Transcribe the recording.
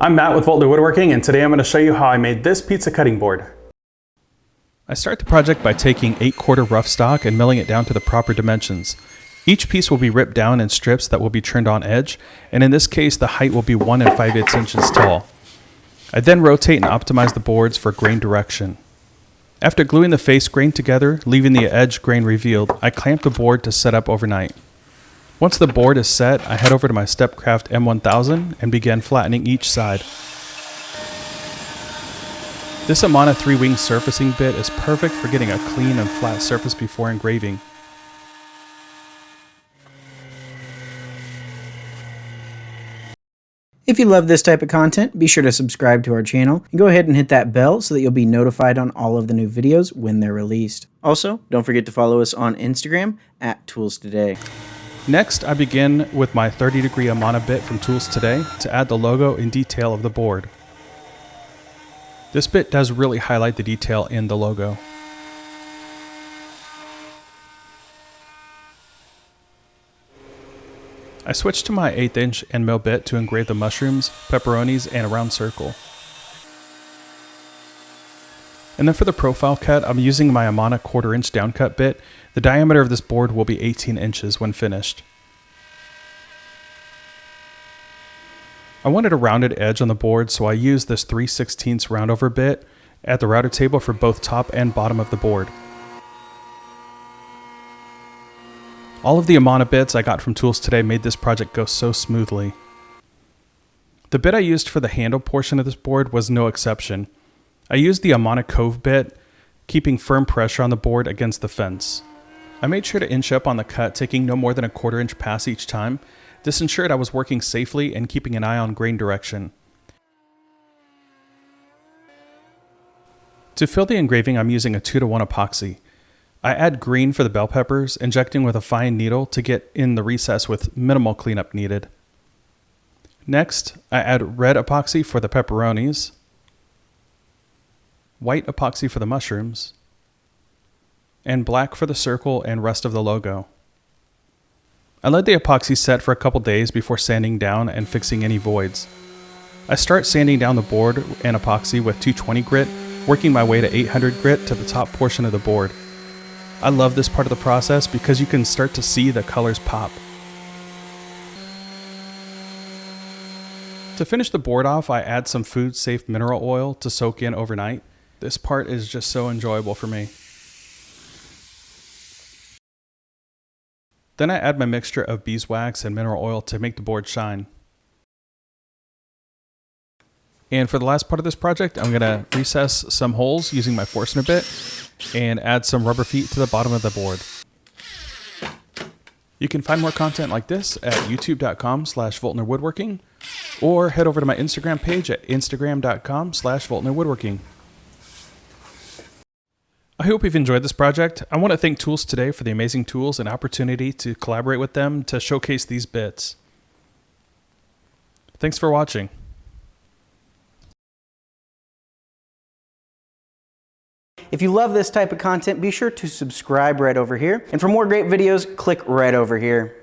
I'm Matt with Forstner Woodworking, and today I'm going to show you how I made this pizza cutting board. I start the project by taking 8/4 rough stock and milling it down to the proper dimensions. Each piece will be ripped down in strips that will be turned on edge, and in this case the height will be 1 5/8 inches tall. I then rotate and optimize the boards for grain direction. After gluing the face grain together, leaving the edge grain revealed, I clamp the board to set up overnight. Once the board is set, I head over to my Stepcraft M1000 and begin flattening each side. This Amana 3-wing surfacing bit is perfect for getting a clean and flat surface before engraving. If you love this type of content, be sure to subscribe to our channel and go ahead and hit that bell so that you'll be notified on all of the new videos when they're released. Also, don't forget to follow us on Instagram at ToolsToday. Next, I begin with my 30-degree Amana bit from ToolsToday to add the logo and detail of the board. This bit does really highlight the detail in the logo. I switched to my 1/8" end mill bit to engrave the mushrooms, pepperonis, and a round circle. And then for the profile cut, I'm using my Amana 1/4" downcut bit. The diameter of this board will be 18 inches when finished. I wanted a rounded edge on the board, so I used this 3/16 roundover bit at the router table for both top and bottom of the board. All of the Amana bits I got from ToolsToday made this project go so smoothly. The bit I used for the handle portion of this board was no exception. I used the R Cove Bit, keeping firm pressure on the board against the fence. I made sure to inch up on the cut, taking no more than a 1/4 inch pass each time. This ensured I was working safely and keeping an eye on grain direction. To fill the engraving, I'm using a 2:1 epoxy. I add green for the bell peppers, injecting with a fine needle to get in the recess with minimal cleanup needed. Next, I add red epoxy for the pepperonis, white epoxy for the mushrooms, and black for the circle and rest of the logo. I let the epoxy set for a couple days before sanding down and fixing any voids. I start sanding down the board and epoxy with 220 grit, working my way to 800 grit to the top portion of the board. I love this part of the process because you can start to see the colors pop. To finish the board off, I add some food-safe mineral oil to soak in overnight. This part is just so enjoyable for me. Then I add my mixture of beeswax and mineral oil to make the board shine. And for the last part of this project, I'm going to recess some holes using my Forstner Bit and add some rubber feet to the bottom of the board. You can find more content like this at youtube.com/VoltnerWoodworking or head over to my Instagram page at instagram.com/VoltnerWoodworking. I hope you've enjoyed this project. I want to thank ToolsToday for the amazing tools and opportunity to collaborate with them to showcase these bits. Thanks for watching. If you love this type of content, be sure to subscribe right over here. And for more great videos, click right over here.